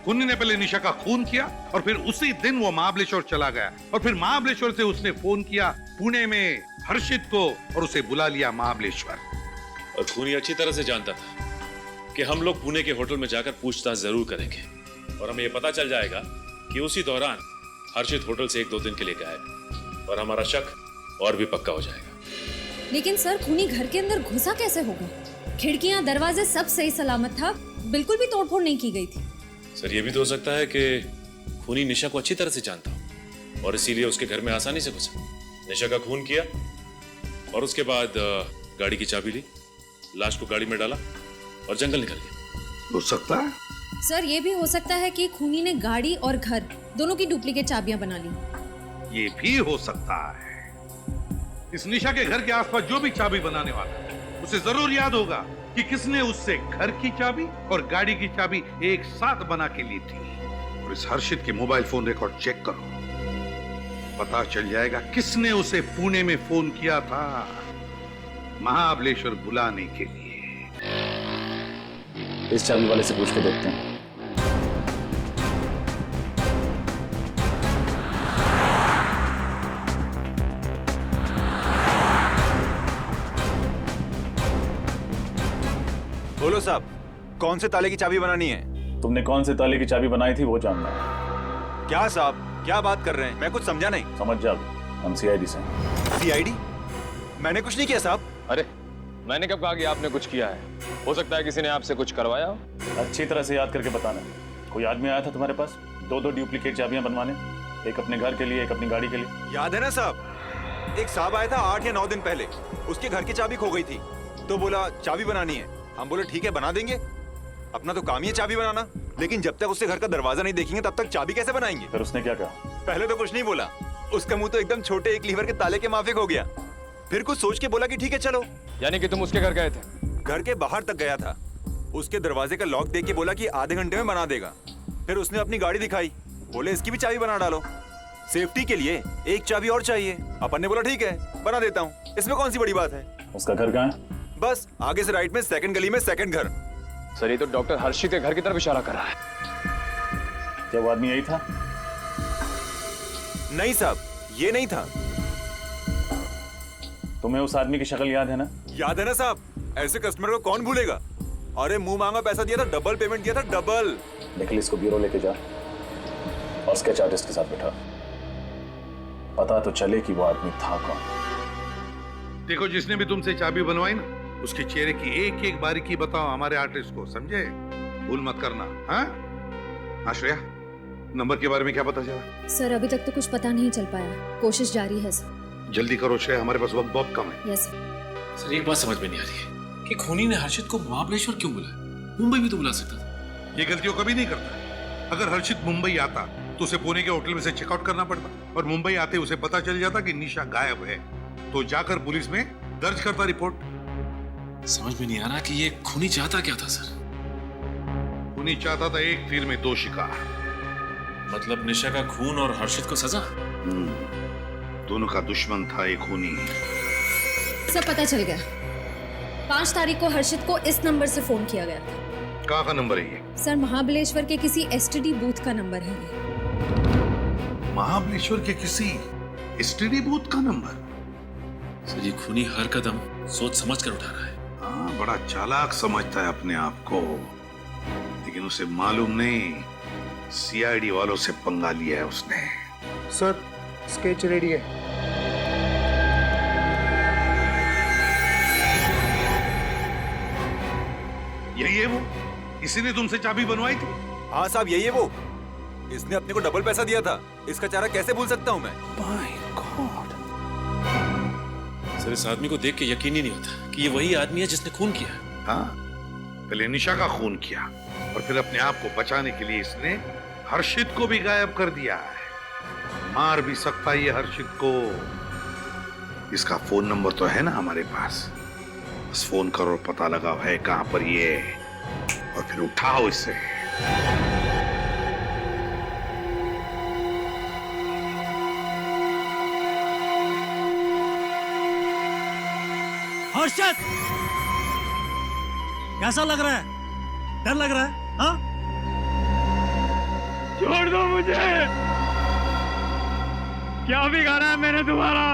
खूनी ने पहले निशा का खून किया और फिर उसी दिन वो महाबलेश्वर चला गया, और फिर महाबलेश्वर से उसने फोन किया पुणे में हर्षित को और उसे बुला लिया महाबलेश्वर। और खूनी अच्छी तरह से जानता था कि हम लोग पुणे के होटल में जाकर पूछताछ जरूर करेंगे, और हमें यह पता चल जाएगा कि उसी दौरान हर्षित होटल से 1-2 दिन के लिए गायब, और हमारा शक और भी पक्का हो जाएगा। लेकिन सर, खूनी घर के अंदर घुसा कैसे होगा? खिड़कियां, दरवाजे सब सही सलामत था, बिल्कुल भी तोड़फोड़ नहीं की गई थी। सर, ये भी तो हो सकता है कि खूनी निशा को अच्छी तरह से जानता हो और इसीलिए उसके घर में आसानी से घुसा, निशा का खून किया और उसके बाद गाड़ी की चाबी ली, लाश को गाड़ी में डाला और जंगल निकल गया। हो सकता है सर, ये भी हो सकता है कि खूनी ने गाड़ी और घर दोनों की डुप्लीकेट चाबियां बना ली। ये भी हो सकता है। इस निशा के घर के आसपास जो भी चाबी बनाने वाला है, उसे जरूर याद होगा कि किसने उससे घर की चाबी और गाड़ी की चाबी एक साथ बना के ली थी। और इस हर्षित के मोबाइल फोन रिकॉर्ड चेक करो, पता चल जाएगा किसने उसे पुणे में फोन किया था महाबलेश्वर बुलाने के लिए। इस चाबी वाले से पूछ के देखते हैं। बोलो साहब, कौन से ताले की चाबी बनानी है? तुमने कौन से ताले की चाबी बनाई थी वो जानना है। क्या साहब, क्या बात कर रहे हैं? मैं कुछ समझा नहीं। समझ जाओ, हम सीआईडी से। सीआईडी? मैंने कुछ नहीं किया साहब। अरे, मैंने कब कहा कि आपने कुछ किया है? हो सकता है किसी ने आपसे कुछ करवाया हो। अच्छी तरह से याद करके बताना। कोई आदमी आया था तुम्हारे पास 2-2 डुप्लीकेट चाबियां बनवाने, एक अपने घर के लिए, एक अपनी गाड़ी के लिए। याद है ना साहब, एक साहब आया था 8 या 9 दिन पहले, उसके घर की चाबी खो गई थी, तो बोला चाबी बनानी है। हम बोले ठीक है बना देंगे, अपना तो काम ही है चाबी बनाना, लेकिन जब तक उससे घर का दरवाजा नहीं देखेंगे तब तक चाबी कैसे बनाएंगे? फिर उसने क्या कहा? पहले तो कुछ नहीं बोला, उसका मुंह तो एकदम छोटे 1 लीवर के ताले के माफिक हो गया। फिर कुछ सोच के बोला कि ठीक है चलो। यानी कि तुम उसके घर गए थे? घर के बाहर तक गया था, उसके दरवाजे का लॉक देख के बोला कि आधे घंटे में बना देगा। फिर उसने अपनी गाड़ी दिखाई, बोले इसकी भी चाबी बना डालो, सेफ्टी के लिए एक चाबी और चाहिए। अपन ने बोला ठीक है बना देता हूँ, इसमें कौन सी बड़ी बात है। उसका घर कहाँ है? बस आगे से राइट में सेकंड गली में सेकंड घर। सर, ये तो डॉक्टर हर्षित के घर की तरफ इशारा कर रहा है। क्या वो आदमी यही था? नहीं साहब, ये नहीं था। तुम्हें उस आदमी की शक्ल याद है ना? याद है ना साहब, ऐसे कस्टमर को कौन भूलेगा। अरे मुंह मांगा पैसा दिया था, डबल पेमेंट दिया था, डबल। निखिल, इसको ब्यूरो लेके जा और स्केच आर्टिस्ट के साथ बैठा, पता तो चले कि वो आदमी था कौन। देखो, जिसने भी तुमसे चाबी बनवाई ना, उसके चेहरे की एक एक बारीकी बताओ हमारे आर्टिस्ट को, समझे? भूल मत करना। हाँ श्रेया, नंबर के बारे में क्या पता चला? सर अभी तक तो कुछ पता नहीं चल पाया, कोशिश जारी है सर। जल्दी करो श्रेया, हमारे पास वक्त बहुत कम है। यस सर, एक बात समझ में नहीं आ रही है कि खूनी ने हर्षित को महाबलेश्वर क्यों बुलाया? मुंबई भी तो बुला सकता था। ये गलतियों कभी नहीं करता। अगर हर्षित मुंबई आता तो उसे पुणे के होटल में से चेकआउट करना पड़ता, और मुंबई आते उसे पता चल जाता कि निशा गायब है, तो जाकर पुलिस में दर्ज करता रिपोर्ट। समझ में नहीं आ रहा कि ये खूनी चाहता क्या था सर? खूनी चाहता था एक तीर में दो शिकार। मतलब निशा का खून और हर्षित को सजा? दोनों का दुश्मन था एक खूनी। सब पता चल गया। 5 तारीख को हर्षित को इस नंबर से फोन किया गया था। कहाँ का नंबर है ये? सर महाबलेश्वर के किसी एसटीडी बूथ का नंबर है ये। महाबलेश्वर के किसी एसटीडी बूथ का नंबर? सर, ये खूनी हर कदम सोच समझ कर उठा रहा है। हाँ, बड़ा चालाक समझता है अपने आप को, लेकिन उसे मालूम नहीं सीआईडी वालों से पंगा लिया है उसने। सर, स्केच रेडी है। यही है वो? इसी ने तुमसे चाबी बनवाई थी? हाँ साहब, यही है वो। इसने अपने को डबल पैसा दिया था। इसका चेहरा कैसे भूल सकता हूँ मैं? सर, इस आदमी को देख के यकीन ही नहीं होता कि ये वही आदमी है जिसने खून किया। हाँ, पहले निशा का खून किया और फिर अपने आप को बचाने के लिए इसने हर्षित को भी गायब कर दिया है। मार भी सकता है ये हर्षित को। इसका फोन नंबर तो है ना हमारे पास, बस फोन करो, पता लगाओ है कहां पर ये, और फिर उठाओ इसे। हर्षद, कैसा लग रहा है? डर लग रहा है? हाँ? छोड़ दो मुझे। क्या बिगाड़ा है मैंने तुम्हारा?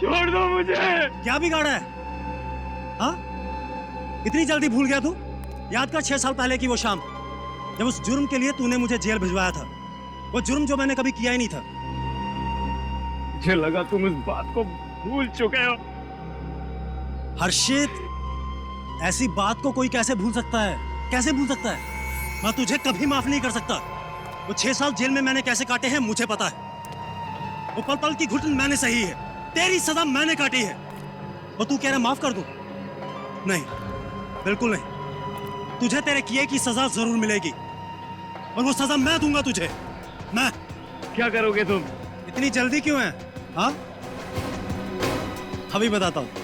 छोड़ दो मुझे। क्या बिगाड़ा है? हाँ? इतनी जल्दी भूल गया तू? याद कर 6 साल पहले की वो शाम, जब उस जुर्म के लिए तूने मुझे जेल भिजवाया था। वो जुर्म जो मैंने कभी किया ही नहीं था। मुझे लगा तुम इस बात को भूल चुके हो। हर्षित, ऐसी बात को कोई कैसे भूल सकता है? कैसे भूल सकता है? मैं तुझे कभी माफ नहीं कर सकता। वो 6 साल जेल में मैंने कैसे काटे हैं मुझे पता है। वो पल पल की घुटन मैंने सही है, तेरी सजा मैंने काटी है। और तू कह रहा माफ कर दूं? नहीं, बिल्कुल नहीं। तुझे तेरे किए की सजा जरूर मिलेगी, और वो सजा मैं दूंगा तुझे। मैं। क्या करोगे तुम? इतनी जल्दी क्यों है? हाँ, अभी बताता हूं।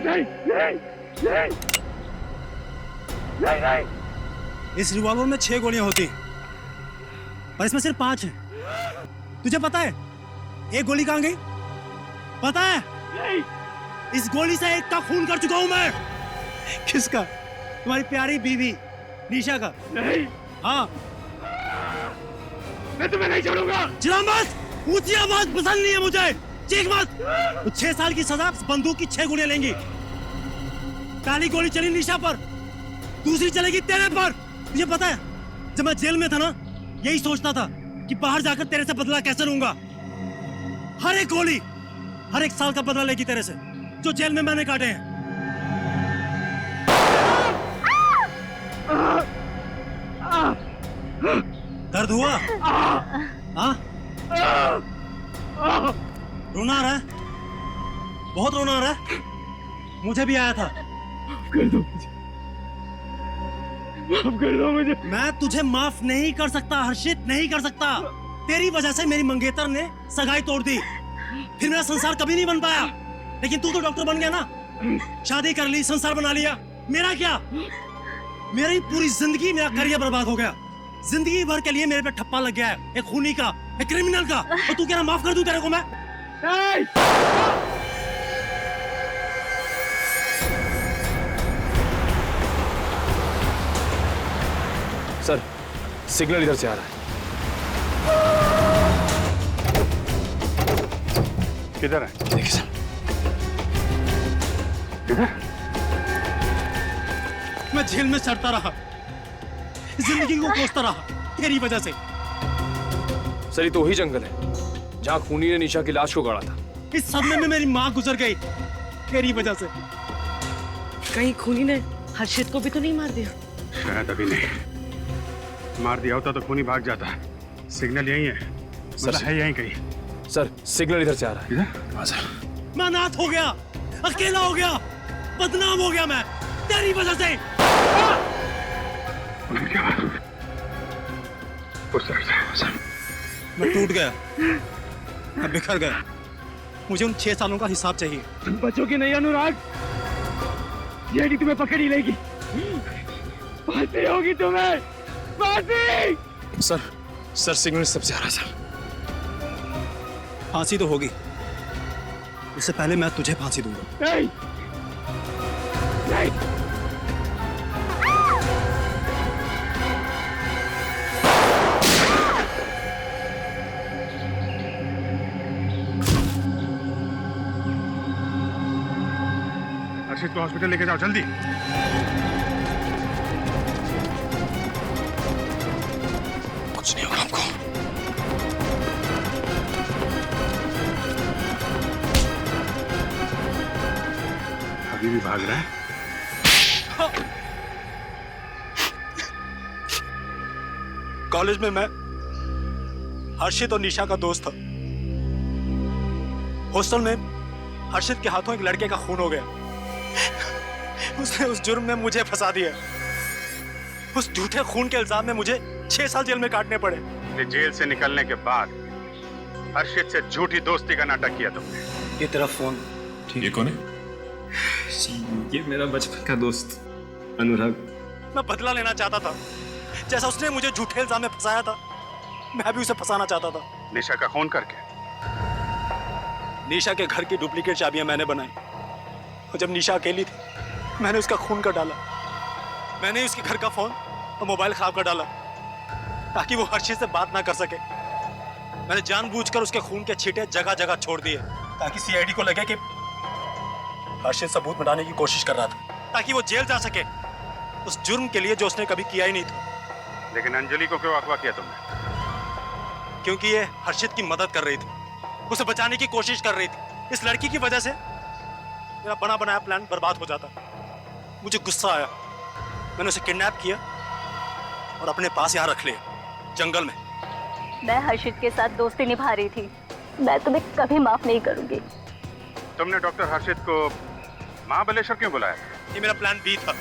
नहीं, नहीं, नहीं, नहीं, नहीं। इस रिवॉल्वर में 6 गोलियां होती हैं, पर इसमें सिर्फ 5 हैं। तुझे पता है एक गोली कहां गई? पता है? नहीं। इस गोली से एक का खून कर चुका हूं मैं। किसका? तुम्हारी प्यारी बीवी निशा का। नहीं। हाँ, मैं तुम्हें नहीं छोड़ूंगा। चिल्ला मत, ऊंची आवाज पसंद नहीं है मुझे, चीख मत। तो 6 साल की सजा बंदूक की 6 गोलियां लेंगी। पहली गोली चली निशा पर, दूसरी चलेगी तेरे पर। तुझे पता है जब मैं जेल में था ना, यही सोचता था कि बाहर जाकर तेरे से बदला कैसे लूंगा। हर एक गोली हर एक साल का बदला लेगी तेरे से, जो जेल में मैंने काटे हैं। दर्द हुआ? हाँ? रोना आ रहा है? बहुत रोना आ रहा है? मुझे भी आया था। कर दो मुझे, माफ कर दो मुझे। मैं तुझे माफ नहीं कर सकता हर्षित, नहीं कर सकता। तेरी वजह से मेरी मंगेतर ने सगाई तोड़ दी, फिर मेरा संसार कभी नहीं बन पाया। लेकिन तू तो डॉक्टर बन गया ना, शादी कर ली, संसार बना लिया। मेरा क्या? मेरी पूरी जिंदगी, मेरा करियर बर्बाद हो गया। जिंदगी भर के लिए मेरे पे ठप्पा लग गया है, एक खूनी का, एक क्रिमिनल का। और तू कह रहा माफ कर दूं तेरे को मैं? सिग्नल इधर से आ रहा है। किधर है? देखिए सर। किधर? मैं जेल में सड़ता रहा, जिंदगी को कोसता रहा तेरी वजह से। सर ये तो वही जंगल है जहाँ खूनी ने निशा की लाश को गाड़ा था। इस सदमे में मेरी माँ गुजर गई तेरी वजह से। कहीं खूनी ने हर्षित को भी तो नहीं मार दिया? शायद अभी नहीं। मार दिया होता तो खूनी भाग जाता। सिग्नल यही है, मतलब है यहीं कहीं। सर सिग्नल इधर से आ रहा है। इधर? मैं अनाथ हो गया, अकेला हो गया, बदनाम हो गया मैं तेरी वजह से। मैं टूट गया, मैं बिखर गया। मुझे उन 6 सालों का हिसाब चाहिए। बचोगे नहीं अनुराग, ये तुम्हें पकड़ ही लेगी। फांसी होगी तुम्हें, फांसी। सर सिग्नल सबसे आ रहा है सर। फांसी तो होगी, इससे पहले मैं तुझे फांसी दूंगा। नहीं, नहीं। हर्षित को हॉस्पिटल लेके जाओ जल्दी। कुछ नहीं होगा हमको। अभी भी भाग रहा है? कॉलेज में मैं हर्षित और निशा का दोस्त था। हॉस्टल में हर्षित के हाथों एक लड़के का खून हो गया। उसने उस जुर्म में मुझे फंसा दिया। उस झूठे खून के इल्जाम में मुझे 6 साल जेल में काटने पड़े। जेल से निकलने के बाद हर्षित से झूठी दोस्ती का नाटक किया तुमने। ये तेरा फोन। ये कौन है? ये मेरा बचपन का दोस्त अनुराग। मैं बदला लेना चाहता था, जैसा उसने मुझे झूठे इल्जाम में फंसाया था, मैं भी उसे फंसाना चाहता था। निशा का खून करके? निशा के घर की डुप्लीकेट चाबियां मैंने बनाई, और जब निशा अकेली थी मैंने उसका खून कर डाला। मैंने उसके घर का फोन और मोबाइल खराब कर डाला ताकि वो हर्षित से बात ना कर सके। मैंने जानबूझकर उसके खून के छींटे जगह जगह छोड़ दिए ताकि सीआईडी को लगे कि हर्षित सबूत मिटाने की कोशिश कर रहा था, ताकि वो जेल जा सके उस जुर्म के लिए जो उसने कभी किया ही नहीं था। लेकिन अंजलि को क्यों अगवा किया तुमने? क्योंकि ये हर्षित की मदद कर रही थी, उसे बचाने की कोशिश कर रही थी। इस लड़की की वजह से मेरा बना बनाया प्लान बर्बाद हो जाता। मुझे गुस्सा आया, मैंने उसे किडनैप किया और अपने पास यहाँ रख लिया जंगल में। मैं हर्षित के साथ दोस्ती निभा रही थी, मैं तुम्हें कभी माफ नहीं करूंगी। तुमने डॉक्टर हर्षित को महाबलेश्वर क्यों बुलाया? ये मेरा प्लान बी था,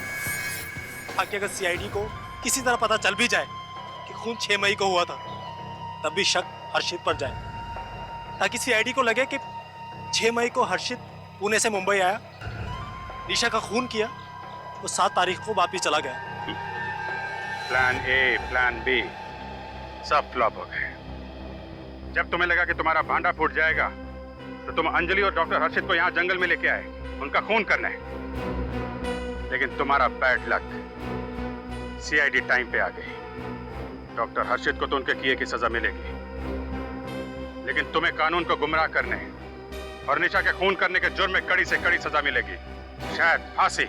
ताकि अगर सीआईडी को किसी तरह पता चल भी जाए कि खून 6 मई को हुआ था, तब भी शक हर्षित पर जाए, ताकि सीआईडी को लगे कि 6 मई को हर्षित पुणे से मुंबई आया, निशा का खून किया, वो 7 तारीख को वापिस चला गया। प्लान ए, प्लान बी सब फ्लॉप हो गए। जब तुम्हें लगा कि तुम्हारा भांडा फूट जाएगा तो तुम अंजलि और डॉक्टर हर्षित को यहाँ जंगल में लेके आए उनका खून करने। लेकिन तुम्हारा बैड लक, सीआईडी टाइम पे आ गई। डॉक्टर हर्षित को तो उनके किए की सजा मिलेगी, लेकिन तुम्हें कानून को गुमराह करने और निशा के खून करने के जुर्म में कड़ी से कड़ी सजा मिलेगी, शायद फांसी।